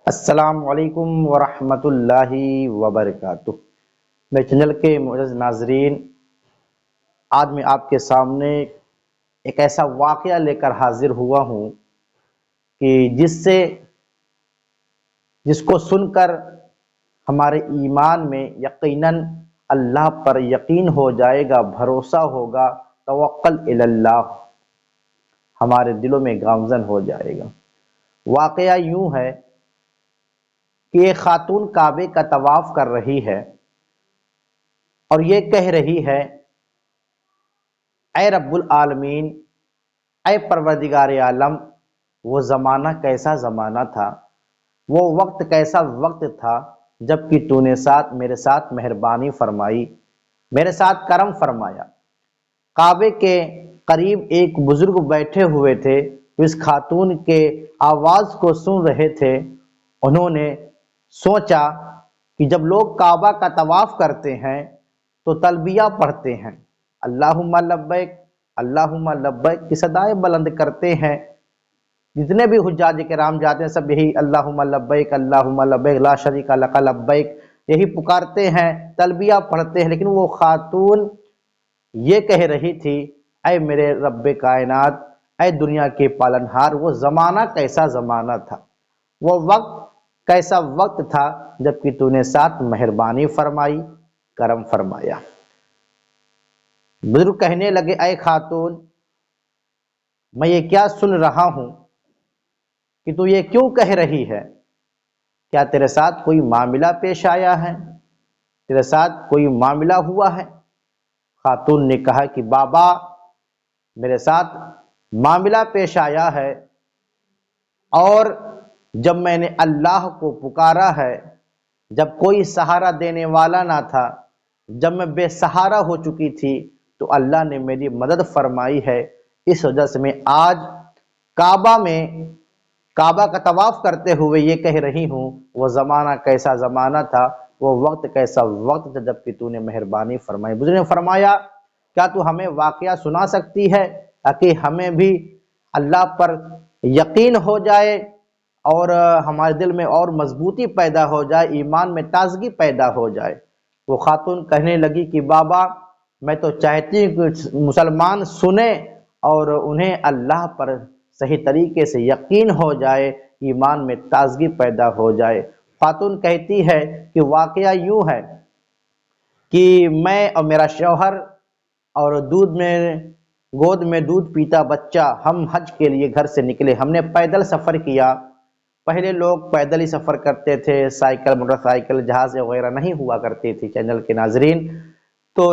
السلام علیکم ورحمۃ اللہ وبرکاتہ۔ میرے چینل کے معزز ناظرین، آج میں آپ کے سامنے ایک ایسا واقعہ لے کر حاضر ہوا ہوں کہ جس کو سن کر ہمارے ایمان میں یقیناً اللہ پر یقین ہو جائے گا، بھروسہ ہوگا، توکل الی اللہ ہمارے دلوں میں گامزن ہو جائے گا۔ واقعہ یوں ہے کہ ایک خاتون کعبے کا طواف کر رہی ہے اور یہ کہہ رہی ہے، اے رب العالمین، اے پروردگار عالم، وہ زمانہ کیسا زمانہ تھا، وہ وقت کیسا وقت تھا جب کہ تو نے میرے ساتھ مہربانی فرمائی، میرے ساتھ کرم فرمایا۔ کعبے کے قریب ایک بزرگ بیٹھے ہوئے تھے جو اس خاتون کے آواز کو سن رہے تھے۔ انہوں نے سوچا کہ جب لوگ کعبہ کا طواف کرتے ہیں تو تلبیہ پڑھتے ہیں، اللہم لبیک اللہم لبیک کی صدائیں بلند کرتے ہیں۔ جتنے بھی حجاج کرام جاتے ہیں سب یہی اللہم لبیک لا شریک لک لبیک یہی پکارتے ہیں، تلبیہ پڑھتے ہیں۔ لیکن وہ خاتون یہ کہہ رہی تھی، اے میرے رب کائنات، اے دنیا کے پالنہار، وہ زمانہ کیسا زمانہ تھا، وہ وقت کیسا وقت تھا جب کہ تو نے ساتھ مہربانی فرمائی، کرم فرمایا۔ بزرگ کہنے لگے، اے خاتون، میں یہ کیا سن رہا ہوں کہ تو یہ کیوں کہہ رہی ہے؟ کیا تیرے ساتھ کوئی معاملہ پیش آیا ہے؟ تیرے ساتھ کوئی معاملہ ہوا ہے؟ خاتون نے کہا کہ بابا، میرے ساتھ معاملہ پیش آیا ہے، اور جب میں نے اللہ کو پکارا ہے، جب کوئی سہارا دینے والا نہ تھا، جب میں بے سہارا ہو چکی تھی، تو اللہ نے میری مدد فرمائی ہے۔ اس وجہ سے میں آج کعبہ کا طواف کرتے ہوئے یہ کہہ رہی ہوں، وہ زمانہ کیسا زمانہ تھا، وہ وقت کیسا وقت تھا جب کہ تو نے مہربانی فرمائی۔ بزرگ نے فرمایا، کیا تو ہمیں واقعہ سنا سکتی ہے تاکہ ہمیں بھی اللہ پر یقین ہو جائے اور ہمارے دل میں اور مضبوطی پیدا ہو جائے، ایمان میں تازگی پیدا ہو جائے؟ وہ خاتون کہنے لگی کہ بابا، میں تو چاہتی ہوں کہ مسلمان سنیں اور انہیں اللہ پر صحیح طریقے سے یقین ہو جائے، ایمان میں تازگی پیدا ہو جائے۔ خاتون کہتی ہے کہ واقعہ یوں ہے کہ میں اور میرا شوہر اور گود میں دودھ پیتا بچہ، ہم حج کے لیے گھر سے نکلے۔ ہم نے پیدل سفر کیا۔ پہلے لوگ پیدل ہی سفر کرتے تھے، سائیکل، موٹر سائیکل، جہاز وغیرہ نہیں ہوا کرتی تھی چینل کے ناظرین۔ تو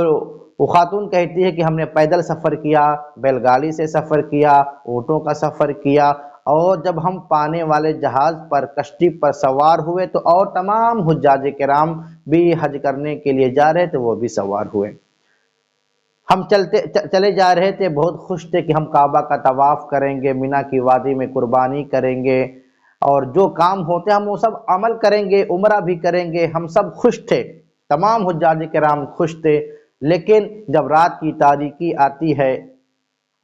وہ خاتون کہتی ہے کہ ہم نے پیدل سفر کیا، بیل گاڑی سے سفر کیا، اونٹوں کا سفر کیا، اور جب ہم پانے والے جہاز پر، کشتی پر سوار ہوئے تو اور تمام حجاج کرام بھی حج کرنے کے لیے جا رہے تھے، وہ بھی سوار ہوئے۔ ہم چلے جا رہے تھے، بہت خوش تھے کہ ہم کعبہ کا طواف کریں گے، مینا کی وادی میں قربانی کریں گے، اور جو کام ہوتے ہیں ہم وہ سب عمل کریں گے، عمرہ بھی کریں گے۔ ہم سب خوش تھے، تمام حجاج کرام خوش تھے۔ لیکن جب رات کی تاریکی آتی ہے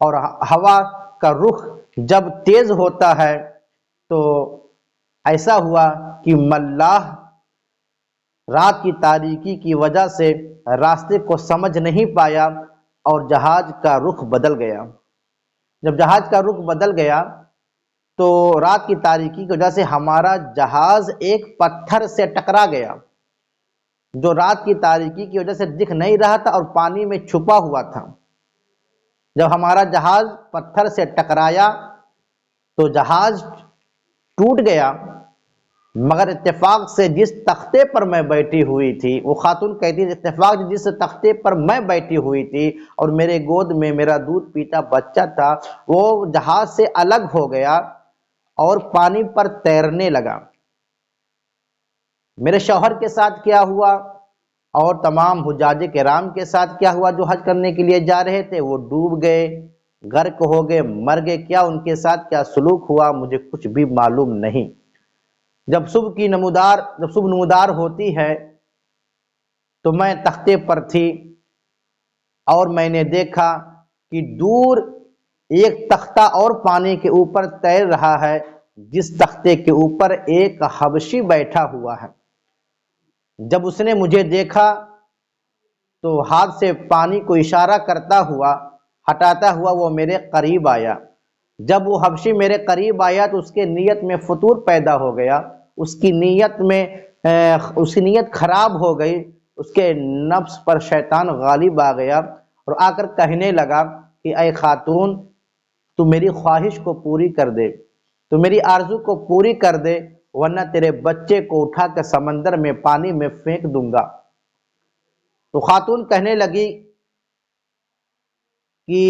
اور ہوا کا رخ جب تیز ہوتا ہے تو ایسا ہوا کہ ملاح رات کی تاریکی کی وجہ سے راستے کو سمجھ نہیں پایا اور جہاز کا رخ بدل گیا۔ جب جہاز کا رخ بدل گیا تو رات کی تاریکی کی وجہ سے ہمارا جہاز ایک پتھر سے ٹکرا گیا، جو رات کی تاریکی کی وجہ سے دکھ نہیں رہا تھا اور پانی میں چھپا ہوا تھا۔ جب ہمارا جہاز پتھر سے ٹکرایا تو جہاز ٹوٹ گیا، مگر اتفاق سے جس تختے پر میں بیٹھی ہوئی تھی، وہ خاتون کہتی ہے، اتفاق سے جس تختے پر میں بیٹھی ہوئی تھی اور میرے گود میں میرا دودھ پیتا بچہ تھا، وہ جہاز سے الگ ہو گیا اور پانی پر تیرنے لگا۔ میرے شوہر کے ساتھ کیا ہوا اور تمام حجاج کرام کے ساتھ کیا ہوا جو حج کرنے کے لیے جا رہے تھے، وہ ڈوب گئے، غرق ہو گئے، مر گئے۔ کیا ان کے ساتھ کیا سلوک ہوا مجھے کچھ بھی معلوم نہیں۔ جب صبح نمودار ہوتی ہے تو میں تختے پر تھی اور میں نے دیکھا کہ دور ایک تختہ اور پانی کے اوپر تیر رہا ہے، جس تختے کے اوپر ایک حبشی بیٹھا ہوا ہے۔ جب اس نے مجھے دیکھا تو ہاتھ سے پانی کو اشارہ کرتا ہوا ہٹاتا ہوا وہ میرے قریب آیا۔ جب وہ حبشی میرے قریب آیا تو اس کے نیت میں فطور پیدا ہو گیا، اس کی نیت خراب ہو گئی، اس کے نفس پر شیطان غالب آ گیا اور آ کر کہنے لگا کہ اے خاتون، تو میری خواہش کو پوری کر دے، تو میری آرزو کو پوری کر دے، ورنہ تیرے بچے کو اٹھا کر سمندر میں پانی میں پھینک دوں گا۔ تو خاتون کہنے لگی کہ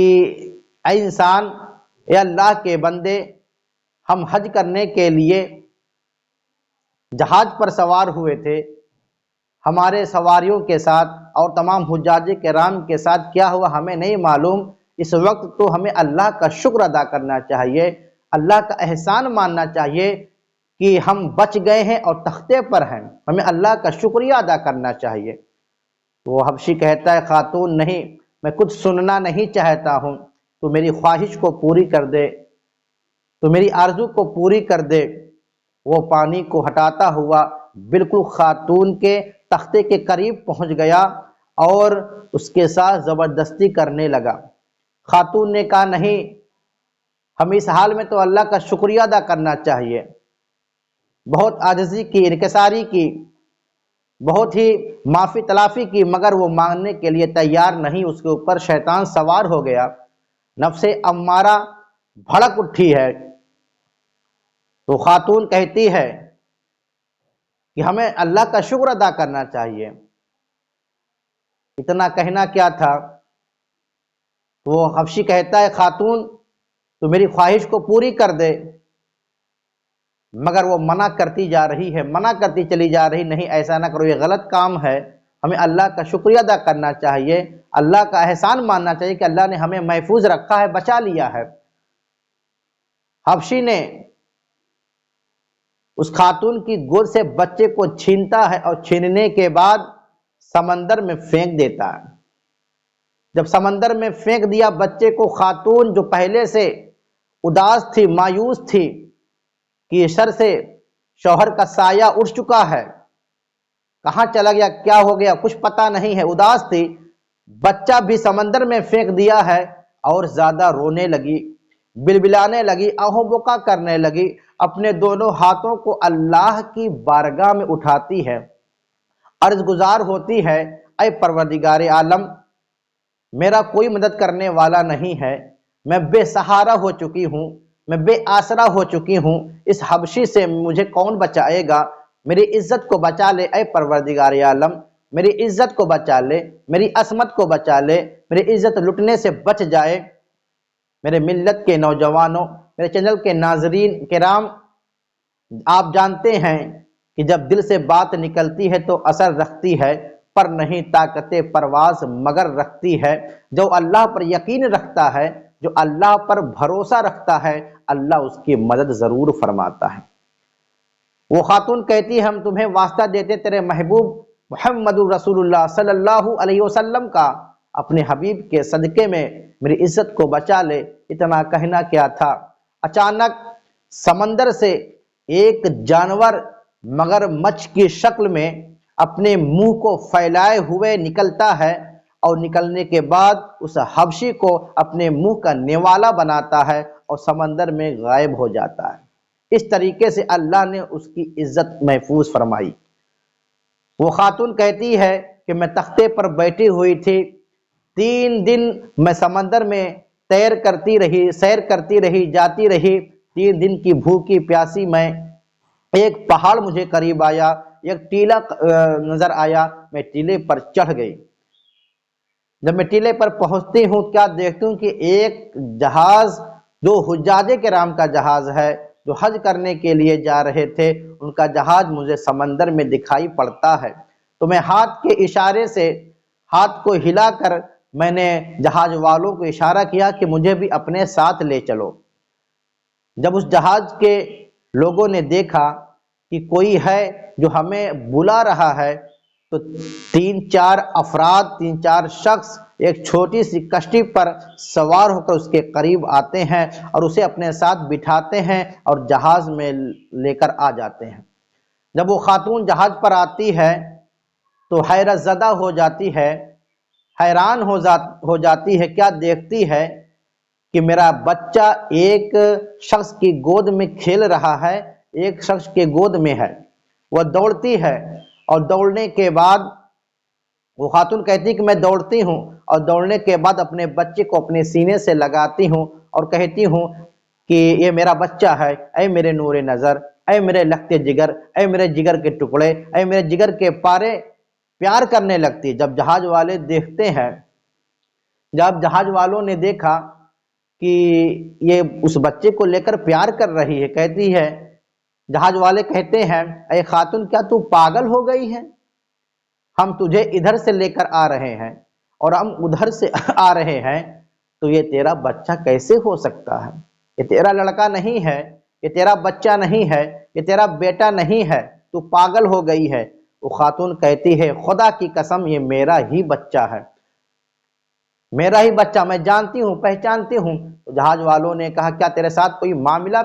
اے انسان، اے اللہ کے بندے، ہم حج کرنے کے لیے جہاز پر سوار ہوئے تھے، ہمارے سواریوں کے ساتھ اور تمام حجاج کرام کے ساتھ کیا ہوا ہمیں نہیں معلوم۔ اس وقت تو ہمیں اللہ کا شکر ادا کرنا چاہیے، اللہ کا احسان ماننا چاہیے کہ ہم بچ گئے ہیں اور تختے پر ہیں، ہمیں اللہ کا شکریہ ادا کرنا چاہیے۔ وہ حبشی کہتا ہے خاتون نہیں، میں کچھ سننا نہیں چاہتا ہوں، تو میری خواہش کو پوری کر دے، تو میری آرزو کو پوری کر دے۔ وہ پانی کو ہٹاتا ہوا بالکل خاتون کے تختے کے قریب پہنچ گیا اور اس کے ساتھ زبردستی کرنے لگا۔ خاتون نے کہا نہیں، ہم اس حال میں تو اللہ کا شکریہ ادا کرنا چاہیے۔ بہت عاجزی کی، انکساری کی، بہت ہی معافی تلافی کی، مگر وہ مانگنے کے لیے تیار نہیں۔ اس کے اوپر شیطان سوار ہو گیا، نفس امارہ بھڑک اٹھی ہے۔ تو خاتون کہتی ہے کہ ہمیں اللہ کا شکر ادا کرنا چاہیے۔ اتنا کہنا کیا تھا، وہ حبشی کہتا ہے خاتون تو میری خواہش کو پوری کر دے، مگر وہ منع کرتی جا رہی ہے، منع کرتی چلی جا رہی، نہیں ایسا نہ کرو، یہ غلط کام ہے، ہمیں اللہ کا شکریہ ادا کرنا چاہیے، اللہ کا احسان ماننا چاہیے کہ اللہ نے ہمیں محفوظ رکھا ہے، بچا لیا ہے۔ حبشی نے اس خاتون کی گود سے بچے کو چھینتا ہے اور چھیننے کے بعد سمندر میں پھینک دیتا ہے۔ جب سمندر میں پھینک دیا بچے کو، خاتون جو پہلے سے اداس تھی، مایوس تھی کہ سر سے شوہر کا سایہ اٹھ چکا ہے، کہاں چلا گیا، کیا ہو گیا، کچھ پتہ نہیں ہے، اداس تھی، بچہ بھی سمندر میں پھینک دیا ہے اور زیادہ رونے لگی، بلبلانے لگی، آہو بکا کرنے لگی، اپنے دونوں ہاتھوں کو اللہ کی بارگاہ میں اٹھاتی ہے، عرض گزار ہوتی ہے اے پروردگار عالم، میرا کوئی مدد کرنے والا نہیں ہے، میں بے سہارا ہو چکی ہوں، میں بے آسرا ہو چکی ہوں، اس حبشی سے مجھے کون بچائے گا، میری عزت کو بچا لے اے پروردگار عالم، میری عزت کو بچا لے، میری عصمت کو بچا لے، میری عزت لٹنے سے بچ جائے۔ میرے ملت کے نوجوانوں، میرے چینل کے ناظرین کرام، آپ جانتے ہیں کہ جب دل سے بات نکلتی ہے تو اثر رکھتی ہے، پر نہیں طاقت پرواز مگر رکھتی ہے۔ جو اللہ پر یقین رکھتا ہے، جو اللہ پر بھروسہ رکھتا ہے، اللہ اس کی مدد ضرور فرماتا ہے۔ وہ خاتون کہتی ہے ہم تمہیں واسطہ دیتے تیرے محبوب محمد رسول اللہ صلی اللہ علیہ وسلم کا، اپنے حبیب کے صدقے میں میری عزت کو بچا لے۔ اتنا کہنا کیا تھا، اچانک سمندر سے ایک جانور مگر مچھ کی شکل میں اپنے منہ کو پھیلائے ہوئے نکلتا ہے اور نکلنے کے بعد اس حبشی کو اپنے منہ کا نوالا بناتا ہے اور سمندر میں غائب ہو جاتا ہے۔ اس طریقے سے اللہ نے اس کی عزت محفوظ فرمائی۔ وہ خاتون کہتی ہے کہ میں تختے پر بیٹھی ہوئی تھی، 3 دن میں سمندر میں سیر کرتی رہی، جاتی رہی، 3 دن کی بھوکی پیاسی میں، ایک پہاڑ مجھے قریب آیا، ایک ٹیلا نظر آیا، میں ٹیلے پر چڑھ گئی۔ جب میں ٹیلے پر پہنچتی ہوں کیا دیکھتی ہوں کہ ایک جہاز جو حجاج کرام کا جہاز ہے، جو حج کرنے کے لیے جا رہے تھے، ان کا جہاز مجھے سمندر میں دکھائی پڑتا ہے۔ تو میں ہاتھ کے اشارے سے، ہاتھ کو ہلا کر میں نے جہاز والوں کو اشارہ کیا کہ مجھے بھی اپنے ساتھ لے چلو۔ جب اس جہاز کے لوگوں نے دیکھا کہ کوئی ہے جو ہمیں بلا رہا ہے، تو 3-4 افراد، 3-4 شخص ایک چھوٹی سی کشتی پر سوار ہو کر اس کے قریب آتے ہیں اور اسے اپنے ساتھ بٹھاتے ہیں اور جہاز میں لے کر آ جاتے ہیں۔ جب وہ خاتون جہاز پر آتی ہے تو حیرت زدہ ہو جاتی ہے، حیران ہو جاتی ہے، کیا دیکھتی ہے کہ میرا بچہ ایک شخص کی گود میں کھیل رہا ہے، ایک شخص کے گود میں ہے۔ وہ دوڑتی ہے اور دوڑنے کے بعد وہ خاتون کہتی کہ میں دوڑتی ہوں اور دوڑنے کے بعد اپنے بچے کو اپنے سینے سے لگاتی ہوں اور کہتی ہوں کہ یہ میرا بچہ ہے، اے میرے نور نظر، اے میرے لختے جگر، اے میرے جگر کے ٹکڑے، اے میرے جگر کے پارے، پیار کرنے لگتی۔ جب جہاز والے دیکھتے ہیں، جب جہاز والوں نے دیکھا کہ یہ اس بچے کو لے کر پیار کر رہی ہے، کہتی ہے، جہاز والے کہتے ہیں، اے خاتون کیا تو پاگل ہو گئی ہے؟ ہم تجھے ادھر سے لے کر آ رہے ہیں اور ہم ادھر سے آ رہے ہیں، تو یہ تیرا بچہ کیسے ہو سکتا ہے؟ یہ تیرا لڑکا نہیں ہے، یہ تیرا بچہ نہیں ہے، یہ تیرا بیٹا نہیں ہے، تو پاگل ہو گئی ہے۔ وہ خاتون کہتی ہے، خدا کی قسم یہ میرا ہی بچہ ہے، میرا ہی بچہ، میں جانتی ہوں، پہچانتی ہوں۔ تو جہاز والوں نے کہا، کیا تیرے ساتھ کوئی معاملہ